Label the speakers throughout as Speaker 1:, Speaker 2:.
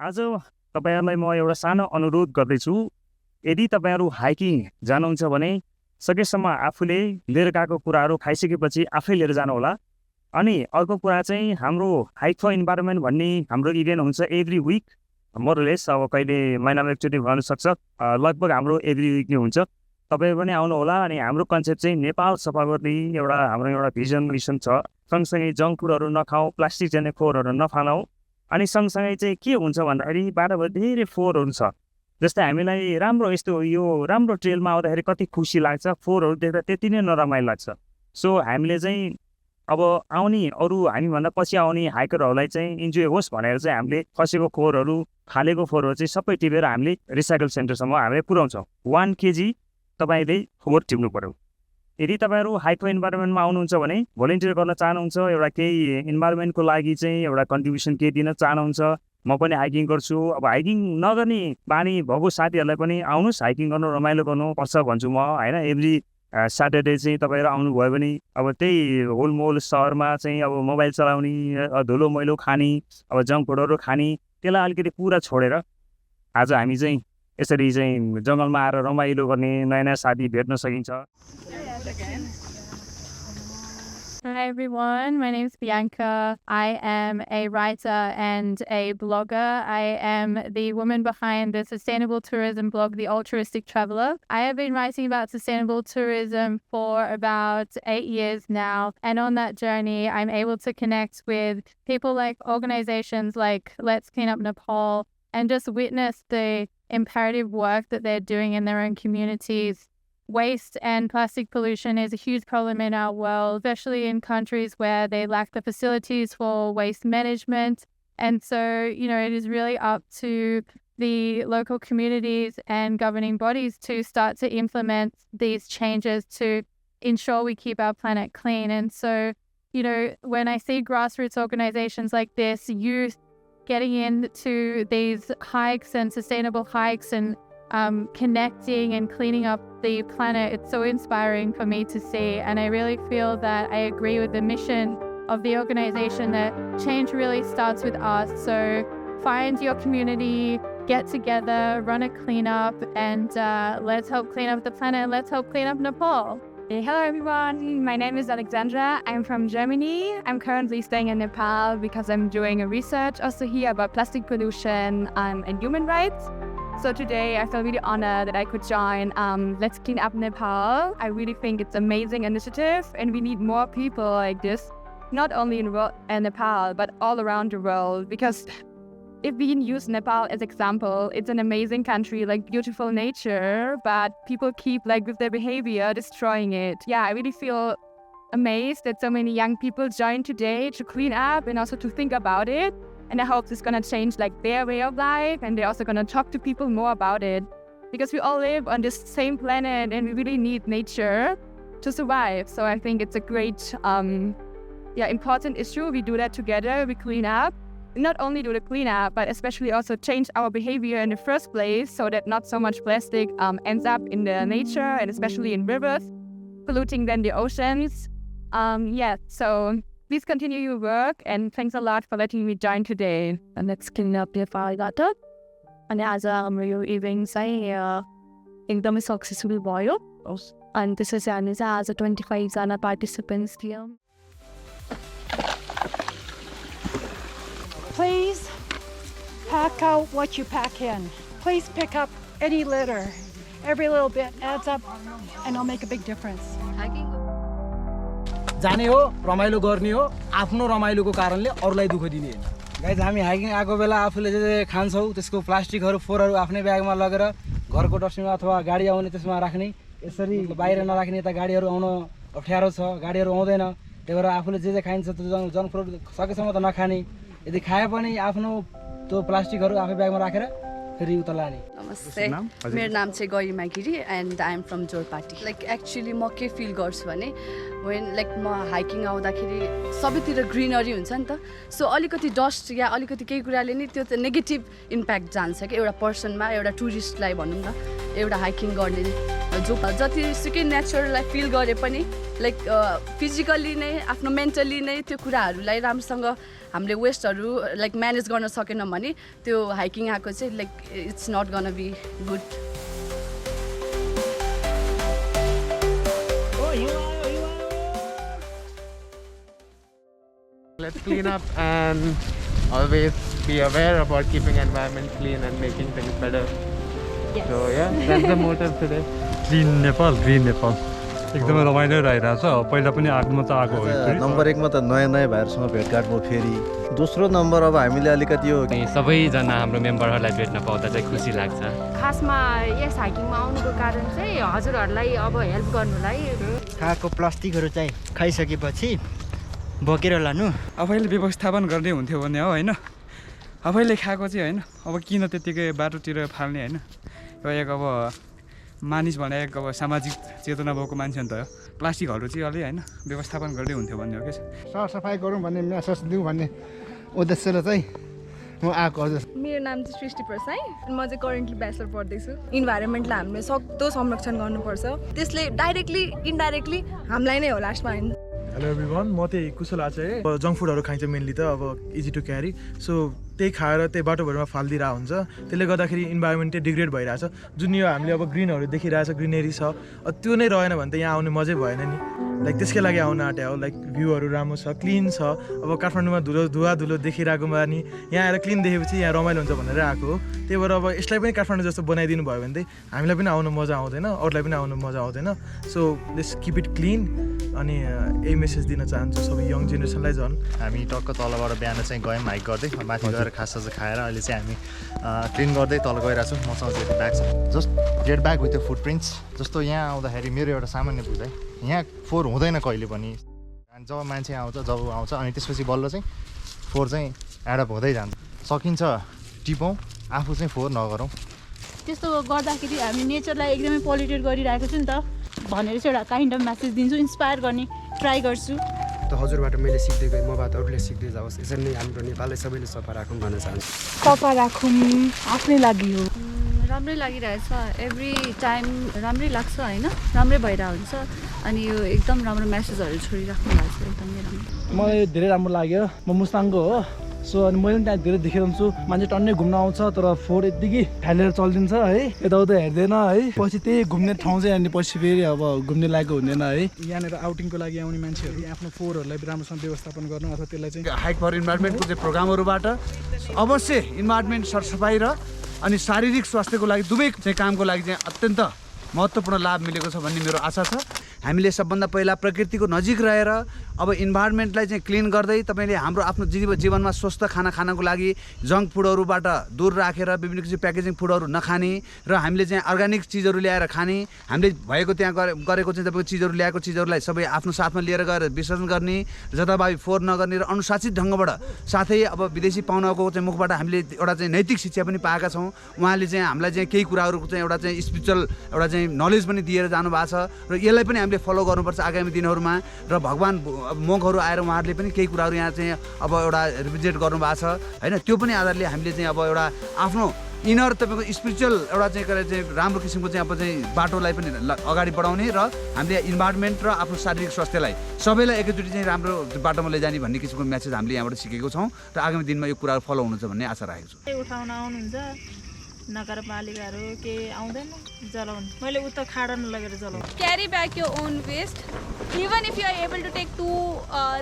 Speaker 1: आज तपाईहरुलाई म एउटा सानो अनुरोध गर्दैछु। यदि तपाईहरु हाइकिङ जानुहुन्छ भने सकेसम्म आफूले लिएर गएको कुराहरु खाइसकेपछि आफै लिएर जानु होला। अनि अर्को कुरा चाहिँ हाम्रो हाइक फर इन्भाइरोमेन्ट भन्ने हाम्रो इभेन्ट हुन्छ एभ्री विक मोरलेस, अब कहिले महिनामा एकचोटि हुन सक्छ, लगभग हाम्रो एभ्री विक नै हुन्छ। तपाईहरु पनि आउनु होला। अनि हाम्रो कन्सेप्ट चाहिँ नेपाल सफा गर्ने हाम्रो एउटा भिजन मिसन छ। सँगसँगै जङ्क फुडहरु नखाऊ, प्लास्टिक जन्य फोहोरहरु नफालौँ। अनि सँगसँगै चाहिँ के हुन्छ भन्दाखेरि बाटोमा धेरै फोहोरहरु छ। जस्तै हामीलाई राम्रो यो राम्रो ट्रेलमा आउँदाखेरि कति खुसी लाग्छ, फोहोरहरु देख्दा त्यति नै नरमाइलो लाग्छ। सो हामीले चाहिँ अब आउने अरु हामीभन्दा पछि आउने हाइकरहरूलाई चाहिँ इन्जोय होस् भनेर चाहिँ हामीले खसेको फोहोरहरु, फालेको फोहोरहरु चाहिँ सबै टिपेर हामीले रिसाइकल सेन्टरसम्म हामीले पुर्याउँछौँ। 1 केजी तपाईले फोहोर टिप्नु पर्यो। यदि तपाईहरु हाइक फर इन्भाइरोमेन्टमा आउनुहुन्छ भने भोलिन्टियर गर्न चाहनुहुन्छ, एउटा केही इन्भाइरोमेन्टको लागि चाहिँ एउटा कन्ट्रिब्युसन केही दिन चाहनुहुन्छ, म पनि हाइकिङ गर्छु, अब हाइकिङ नगर्ने बानी भएको साथीहरुलाई पनि आउनुस्, हाइकिङ गर्नु रमाइलो गर्नुपर्छ भन्छु म हैन। एभ्री सैटरडे चाहिँ तपाईहरु आउनु भयो भने अब त्यही होलमोल शहरमा चाहिँ अब मोबाइल चलाउने, धुलो मैलो खाने, अब जङ्क फुडहरु खाने, त्यसलाई अलिकति पुरा छोडेर आज हामी चाहिँ यसरी चाहिँ जंगलमा आएर रमाइलो गर्ने नयाँ साथी भेट्न सकिन्छ।
Speaker 2: Hi everyone, my name is Bianca. I am a writer and a blogger. I am the woman behind the sustainable tourism blog, The Altruistic Traveller. I have been writing about sustainable tourism for about 8 years now. And on that journey, I'm able to connect with people like organizations like Let's Clean Up Nepal and just witness the imperative work that they're doing in their own communities. Waste and plastic pollution is a huge problem in our world, especially in countries where they lack the facilities for waste management. And so, it is really up to the local communities and governing bodies to start to implement these changes to ensure we keep our planet clean. And so, when I see grassroots organizations like this, youth getting into these hikes and sustainable hikes and connecting and cleaning up the planet, it's so inspiring for me to see. And I really feel that I agree with the mission of the organization that change really starts with us. So find your community, get together, run a cleanup, and let's help clean up the planet. Let's help clean up Nepal.
Speaker 3: Hello everyone, my name is Alexandra. I'm from Germany. I'm currently staying in Nepal because I'm doing a research also here about plastic pollution and human rights. So today I feel really honored that I could join Let's Clean Up Nepal. I really think it's an amazing initiative and we need more people like this, not only in Nepal, but all around the world. Because if we use Nepal as example, it's an amazing country, like beautiful nature, but people keep with their behavior destroying it. Yeah, I really feel amazed that so many young people joined today to clean up and also to think about it. And I hope it's going to change their way of life, and they're also going to talk to people more about it. Because we all live on this same planet and we really need nature to survive. So I think it's a great, important issue. We do that together, we clean up. Not only do the cleanup, but especially also change our behavior in the first place so that not so much plastic ends up in the nature and especially in rivers, polluting then the oceans. So please continue your work and thanks a lot for letting me join today.
Speaker 4: And Let's Clean Up Nepal-बाट अनि आज हाम्रो यो event चाहिँ एकदमै successful भयो अनि त्यसपछि हामी चाहिँ आज 25 जना पार्टिसिपेन्ट्स थियौँ।
Speaker 5: Please pack out what you pack in. Please pick up any litter. Every little bit adds up and it'll make a big difference.
Speaker 6: जाने हो, रमाइलो गर्ने हो, आफ्नो रमाइलोको कारणले अरूलाई दुःख दिने हैन। गाइस हामी हाइकिङ आएको बेला आफूले जे खान्छौ त्यसको प्लास्टिकहरु फोहोरहरु आफ्नै ब्यागमा लगेर घरको डस्टबिनमा अथवा गाडी आउने त्यसमा राख्ने, यसरी बाहिर नराख्ने। त गाडीहरु आउन अप्ठ्यारो छ, गाडीहरु आउँदैन, त्यही भएर आफूले जे खाइन्छ त्यो जङ्क फुड सकेसम्म त नखाने। यदि खाए पनि आफ्नो त्यो प्लास्टिकहरु आफै ब्यागमा राखेर फेरि उता लाने।
Speaker 7: नमस्ते, मेरो नाम चाहिँ Garima Giri and I am from Jorpati. Actually म के फिल गर्छु भने वेन म हाइकिङ आउँदाखेरि सबैतिर ग्रिनरी हुन्छ नि त, सो अलिकति डस्ट या अलिकति केही कुराले नि त्यो नेगेटिभ इम्प्याक्ट जान्छ कि एउटा पर्सनमा, एउटा टुरिस्टलाई भनौँ न। एउटा हाइकिङ गर्ने जो जतिसुकै नेचरलाई फिल गरे पनि लाइक फिजिकल्ली नै आफ्नो मेन्टली नै त्यो कुराहरूलाई राम्रोसँग हामीले वेस्टहरू लाइक म्यानेज गर्न सकेनौँ भने त्यो हाइकिङ आएको चाहिँ like it's not gonna be good.
Speaker 8: Let's clean up and always be aware about keeping environment clean and making things better. Yes. So yeah, that's the motive today.
Speaker 9: Clean Nepal green Nepal एकदमै रमाइलो रहिरहेछ. पहिला पनि आगोमा त आएको हो.
Speaker 10: नम्बर 1 मा त नयाँ नयाँ भाइहरूसँग भेटघाट भयो. फेरि दोस्रो नम्बर अब हामीले अलिकति यो
Speaker 11: सबैजना हाम्रो मेम्बरहरूलाई भेट्न पाउँदा चाहिँ खुसी लाग्छ.
Speaker 12: खासमा यस हाइकिङमा आउनुको कारण चाहिँ हजुरहरूलाई अब हेल्प गर्नुलाई
Speaker 13: खाएको प्लास्टिकहरू चाहिँ खाइसकेपछि बोकेर लानु
Speaker 14: आफैले व्यवस्थापन गर्ने हुन्थ्यो भने हो हैन. आफैले खाएको चाहिँ हैन अब किन त्यतिकै बाटोतिर फाल्ने हैन. यो एक अब मानिस भने एक अब सामाजिक चेतना भएको मान्छे नि त प्लास्टिकहरू चाहिँ अलि हैन व्यवस्थापन गर्दै हुन्थ्यो भन्ने हो के.
Speaker 6: सरसफाइ गरौँ भन्ने मेसेज दिउँ भन्ने उद्देश्यले चाहिँ म आएको हजुर.
Speaker 3: मेरो नाम चाहिँ सृष्टि प्रसाई. म चाहिँ करेन्टली ब्याचलर पढ्दैछु. इन्भाइरोमेन्टलाई हामीले सक्दो संरक्षण गर्नुपर्छ. त्यसले डाइरेक्टली इन्डाइरेक्टली हामीलाई नै हो लास्टमा हैन.
Speaker 15: हेलो एभ्रिवान, म चाहिँ कुशल आचार्य. जङ्क फुडहरू खाइन्छ मेनली त अब इजी टु क्यारी. सो त्यही खाएर त्यही बाटोभरिमा फालिदिरहेको हुन्छ. त्यसले गर्दाखेरि इन्भाइरोमेन्ट चाहिँ डिग्रेड भइरहेछ. जुन यो हामीले अब ग्रिनहरू देखिरहेछ, ग्रिनेरी छ, त्यो नै रहेन भने त यहाँ आउने मजै भएन नि. लाइक त्यसकै लागि आउन आँट्यो हो. लाइक भ्यूहरू राम्रो छ, क्लिन छ. अब काठमाडौँमा धुवा धुलो देखिरहेकोमा नि यहाँ आएर क्लिन देखेपछि यहाँ रमाइलो हुन्छ भनेर आएको हो. त्यही भएर अब यसलाई पनि काठमाडौँ जस्तो बनाइदिनु भयो भने चाहिँ हामीलाई पनि आउनु मजा आउँदैन, अरूलाई पनि आउनु मजा आउँदैन. So let's keep it clean. अनि यही मेसेज दिन चाहन्छु सबै यङ जेनेरेसनलाई. झन्
Speaker 10: हामी टक्क तलबाट बिहान चाहिँ गयौँ हाइक गर्दै, माथि गएर खाससाजा खाएर अहिले चाहिँ हामी क्लिन गर्दै तल गइरहेको छौँ. मसँग चाहिँ ब्याग छ. Just get back with the footprints. जस्तो यहाँ आउँदाखेरि मेरो एउटा सामान्य बुझाइ, यहाँ फोहोर हुँदैन कहिले पनि. अनि जब मान्छे आउँछ अनि त्यसपछि बल्ल चाहिँ फोहोर चाहिँ एडप हुँदै जान्छ. सकिन्छ टिपौँ, आफू चाहिँ फोहोर नगरौँ.
Speaker 16: त्यस्तो गर्दाखेरि हामी नेचरलाई एकदमै पोल्युटेड गरिरहेको छु नि त भनेर चाहिँ एउटा काइन्ड अफ मेसेज दिन्छु, इन्सपायर गर्ने ट्राई गर्छु.
Speaker 17: त हजुरबाट मैले सिक्दै गएँ, मबाट अरूले सिक्दै जाओस्. यसरी नै हाम्रो नेपाललाई सबैले सफा राखौँ भन्न चाहन्छु.
Speaker 18: सफा राखौँ आफ्नै लागि हो.
Speaker 7: राम्रै लागिरहेछ. एभ्री टाइम राम्रै लाग्छ होइन, राम्रै भइरहेको हुन्छ. अनि यो एकदम राम्रो मेसेजहरू छोडिराख्नु भएको छ, एकदमै राम्रो.
Speaker 6: मलाई यो धेरै राम्रो लाग्यो. म मुस्ताङको हो. सो अनि मैले पनि त्यहाँ धेरै देखिरहेको छु. मान्छे टन्नै घुम्न आउँछ तर फोहोर यत्तिकै फालेर चलिदिन्छ है, यताउता हेर्दैन है. पछि त्यही घुम्ने ठाउँ चाहिँ अनि पछि फेरि अब घुम्ने लायकको हुँदैन है.
Speaker 14: यहाँनिर आउटिङको लागि आउने मान्छेहरू आफ्नो फोहोरहरूलाई राम्रोसँग व्यवस्थापन गर्नु अथवा त्यसलाई चाहिँ
Speaker 19: हाइक फर इन्भाइरोमेन्टको चाहिँ प्रोग्रामहरूबाट अवश्य इन्भाइरोमेन्ट सरसफाइ र अनि शारीरिक स्वास्थ्यको लागि दुवै चाहिँ कामको लागि चाहिँ अत्यन्त महत्त्वपूर्ण लाभ मिलेको छ भन्ने मेरो आशा छ. हामीले सबभन्दा पहिला प्रकृतिको नजिक रहेर अब इन्भाइरोमेन्टलाई चाहिँ क्लिन गर्दै तपाईँले हाम्रो आफ्नो जीवनमा स्वस्थ खाना खानको लागि जङ्क फुडहरूबाट दूर राखेर विभिन्न किसिमको प्याकेजिङ फुडहरू नखाने र हामीले चाहिँ अर्ग्यानिक चिजहरू ल्याएर खाने. हामीले भएको त्यहाँ गरेको चाहिँ तपाईँको चिजहरू ल्याएको चिजहरूलाई सबै आफ्नो साथमा लिएर गएर विसर्जन गर्ने, जताभावी फोहोर नगर्ने र अनुशासित ढङ्गबाट. साथै अब विदेशी पाहुनाको चाहिँ मुखबाट हामीले एउटा चाहिँ नैतिक शिक्षा पनि पाएका छौँ. उहाँले चाहिँ हामीलाई चाहिँ केही कुराहरूको चाहिँ एउटा चाहिँ स्पिरिचुअल एउटा चाहिँ नलेज पनि दिएर जानुभएको छ र यसलाई पनि हामीले फलो गर्नुपर्छ आगामी दिनहरूमा. र भगवान् मङ्कहरू आएर उहाँहरूले पनि केही कुराहरू यहाँ चाहिँ अब एउटा रिप्रेजेन्ट गर्नुभएको छ होइन. त्यो पनि आधारले हामीले चाहिँ अब एउटा आफ्नो इनर तपाईँको स्पिरिचुअल एउटा चाहिँ राम्रो किसिमको चाहिँ अब चाहिँ बाटोलाई पनि अगाडि बढाउने र हामीले इन्भाइरोमेन्ट र आफ्नो शारीरिक स्वास्थ्यलाई सबैलाई एकैचोटि चाहिँ राम्रो बाटोमा लैजाने भन्ने किसिमको मेसेज हामीले यहाँबाट सिकेको छौँ र आगामी दिनमा यो कुराहरू फलो हुनुहुन्छ भन्ने आशा राखेको छु.
Speaker 16: उठाउन आउनुहुन्छ नगरपालिकाहरू के आउँदैन जलाउनु. मैले उता खाडा नलगेर जलाउनु.
Speaker 20: Carry back your own waste. Even if you are able to take 2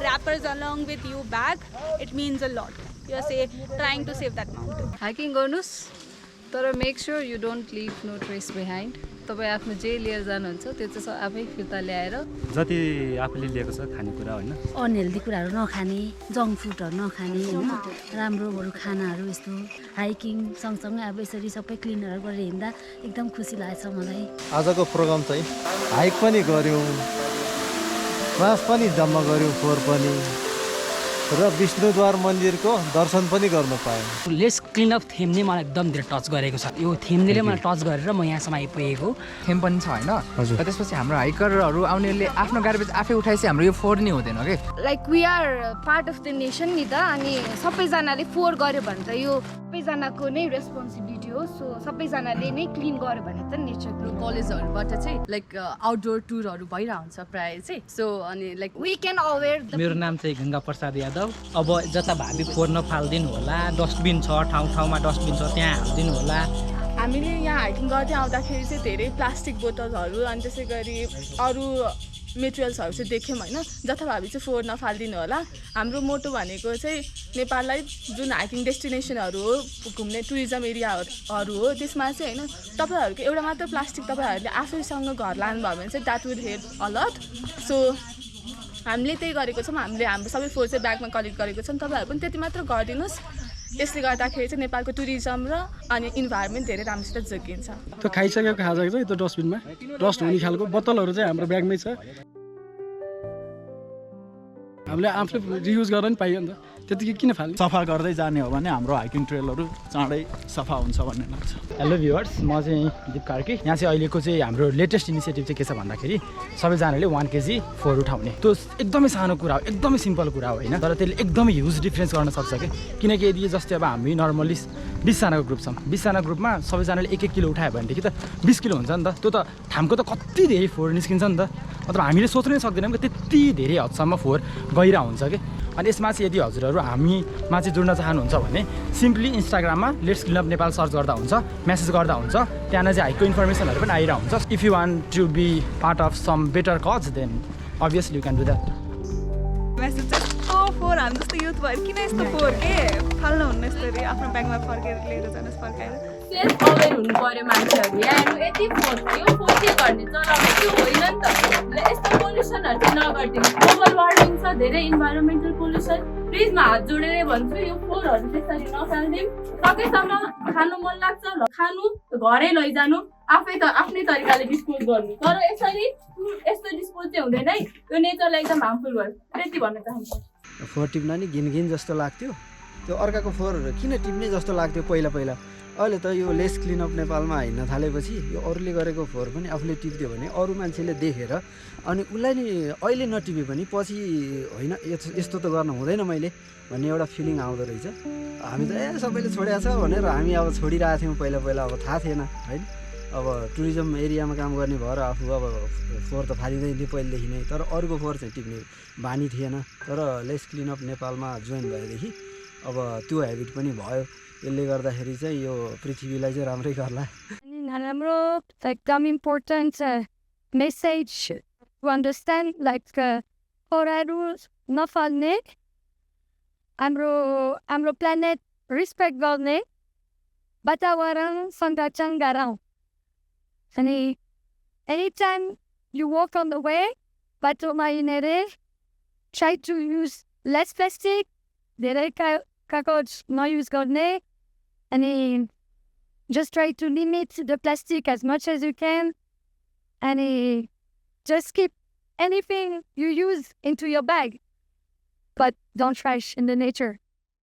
Speaker 20: wrappers along with you back, it means a lot. You are trying to save that mountain.
Speaker 7: Hiking गर्नुहोस् तर make sure you don't leave no trace behind. तपाईँ आफ्नो जे लिएर जानुहुन्छ त्यो चाहिँ आफै फिर्ता ल्याएर
Speaker 11: जति आफूले लिएको छ खानेकुरा होइन,
Speaker 21: अनहेल्दी कुराहरू नखाने, जङ्क फुडहरू नखाने होइन, राम्रोहरू खानाहरू यस्तो हाइकिङ सँगसँगै अब यसरी सबै क्लिनहरू गरेर हिँड्दा एकदम खुसी लागेछ मलाई.
Speaker 10: आजको प्रोग्राम चाहिँ हाइक पनि गऱ्यौँ, मास पनि जम्मा गऱ्यौँ, फोहोर पनि
Speaker 1: र विष्णुद्वार मन्दिरको दर्शन पनि गर्न पाएँ।
Speaker 22: लेट्स क्लिन अप थेम नै मलाई एकदम धेरै टच गरेको छ। यो थेमले मलाई टच गरेर म यहाँसम्म आइपुगेको।
Speaker 23: थेम पनि छ होइन, र त्यसपछि हाम्रो हाइकरहरू आउनेले आफ्नो गार्बेज आफै उठाएपछि हाम्रो यो फोहोर नै हुँदैन के।
Speaker 12: Like we are part of the nation नि त, अनि सबैजनाले फोहोर गर्यो भने त यो सबैजनाको नै रेस्पोन्सिबिलिटी हो। सो सबैजनाले नै क्लिन गर्यो भने त नेचर
Speaker 7: कलेजहरूबाट चाहिँ लाइक आउटडोर टुरहरू भइरहेको हुन्छ प्रायः चाहिँ। सो अनि लाइक
Speaker 12: वी क्यान अवेयर।
Speaker 22: मेरो नाम चाहिँ गङ्गा प्रसाद यादव। अब जताभावी फोहोर नफालिदिनु होला, डस्टबिन छ ठाउँ ठाउँमा डस्टबिन छ त्यहाँ हालिदिनु होला।
Speaker 24: हामीले यहाँ हाइकिङ गर्दै आउँदाखेरि चाहिँ धेरै प्लास्टिक बोतलहरू अनि त्यसै गरी अरू मेटेरियल्सहरू चाहिँ देख्यौँ होइन। जथाभावी चाहिँ फोहोर नफालिदिनु होला। हाम्रो मोटो भनेको चाहिँ नेपाललाई जुन हाइकिङ डेस्टिनेसनहरू हो, घुम्ने टुरिज्म एरियाहरू हो, त्यसमा चाहिँ होइन तपाईँहरूको एउटा मात्र प्लास्टिक तपाईँहरूले आफैसँग घर लानुभयो भने चाहिँ that will help a lot. So हामीले त्यही गरेको छौँ। हामीले हाम्रो सबै फोहोर चाहिँ ब्यागमा कलेक्ट गरेको छौँ। तपाईँहरू पनि त्यति मात्र गरिदिनुहोस्। त्यसले गर्दाखेरि चाहिँ नेपालको टुरिज्म र अनि इन्भाइरोमेन्ट धेरै राम्रोसित जोगिन्छ।
Speaker 25: त्यो खाइसकेको खाजा चाहिँ त्यो डस्टबिनमा डस्ट हुने खालको बोतलहरू चाहिँ हाम्रो ब्यागमै छ। हामीले आफूले रियुज गर्न पनि पाइयो नि त, त्यतिकै किन फाल्ने।
Speaker 26: सफा गर्दै जाने हो भने हाम्रो हाइकिङ ट्रेलहरू चाँडै सफा हुन्छ भन्ने लाग्छ।
Speaker 6: हेलो भ्युअर्स, म चाहिँ दीप कार्की। यहाँ चाहिँ अहिलेको चाहिँ हाम्रो लेटेस्ट इनिसिएटिभ चाहिँ के छ भन्दाखेरि सबैजनाले 1 केजी फोहोर उठाउने। त्यो एकदमै सानो कुरा हो, एकदमै सिम्पल कुरा हो होइन, तर त्यसले एकदमै ह्युज डिफ्रेन्स गर्न सक्छ कि। किनकि यदि जस्तै अब हामी नर्मली 20 जनाको ग्रुप छौँ, 20 जना ग्रुपमा सबैजनाले 1-1 किलो उठायो भनेदेखि त 20 किलो हुन्छ नि त। त्यो त ठामको त कति धेरै फोहोर निस्किन्छ नि त। मतलब हामीले सोच्नै सक्दैनौँ कि त्यति धेरै हदसम्म फोहोर गइरहेको हुन्छ कि। अनि यसमा चाहिँ यदि हजुरहरू हामीमा चाहिँ जुड्न चाहनुहुन्छ भने सिम्पली इन्स्टाग्राममा let's clean up Nepal search गर्दा हुन्छ, मेसेज गर्दा हुन्छ। त्यहाँ चाहिँ हाइकको इन्फर्मेसनहरू पनि आइरहेको हुन्छ। If you want to be part of some better cause then obviously you can do that.
Speaker 24: Message चाहिँ फोहोर हामी जस्तो युथ भएर किन यस्तो फोहोर के फाल्नु हुन्न, यसरी आफ्नो ब्यागमा फर्केर लिएर जानुहोस् फर्काएर।
Speaker 2: सेल्फ अवेर हुनु पर्यो मान्छेहरू। यहाँ यति फोहोर भयो, फोहोर के गर्ने चलाउने त्यो होइन नि त। यस्तो पोल्युसनहरू चाहिँ नगरिदिनु। ग्लोबल वार्मिङ छ, धेरै इन्भाइरोमेन्टल पोल्युसन। प्लिजमा हात जोडेरै भन्छु यो फोहोरहरू त्यसरी नफालिदिउँ। सकेसम्म खानु मन लाग्छ ल खानु, घरै लैजानु, आफ्नै तरिकाले डिस्पोज गर्नु। तर यसरी यस्तो डिस्पोज चाहिँ हुँदैन है, यो नेचरलाई एकदम हार्मफुल भयो। त्यति भन्न चाहन्छु।
Speaker 6: फोहोर टिप्न नि घिन जस्तो लाग्थ्यो, त्यो अर्काको फोहोरहरू किन टिप्ने जस्तो लाग्थ्यो पहिला। अहिले त यो लेट्स क्लिन अप नेपालमा हिँड्न थालेपछि यो अरूले गरेको फोहोर पनि आफूले टिप्दियो भने अरू मान्छेले देखेर अनि उसलाई नि अहिले नटिपे पनि पछि होइन यस्तो त गर्न हुँदैन मैले भन्ने एउटा फिलिङ आउँदो रहेछ। हामी त सबैले छोडेको छ भनेर हामी अब छोडिरहेको थियौँ पहिला। अब थाहा थिएन होइन। अब टुरिज्म एरियामा काम गर्ने भएर आफू अब फोहोर त फालिँदै थियो पहिलेदेखि नै, तर अरूको फोहोर चाहिँ टिप्ने बानी थिएन। तर लेट्स क्लिन अप नेपालमा जोइन भएदेखि अब त्यो हेबिट पनि भयो। यसले गर्दाखेरि चाहिँ यो पृथ्वीलाई चाहिँ राम्रै गर्ला।
Speaker 4: हाम्रो एकदम important message to understand like फोहोरहरू नफाल्ने, हाम्रो प्लानेट रिस्पेक्ट गर्ने, वातावरण संरक्षण गरौँ। अनि any time you walk on the way, बाटोमा हिँडेर try to use less plastic, धेरै कागज नयुज गर्ने। And just try to limit the plastic as much as you can. And just keep anything you use into your bag. But don't trash in the nature.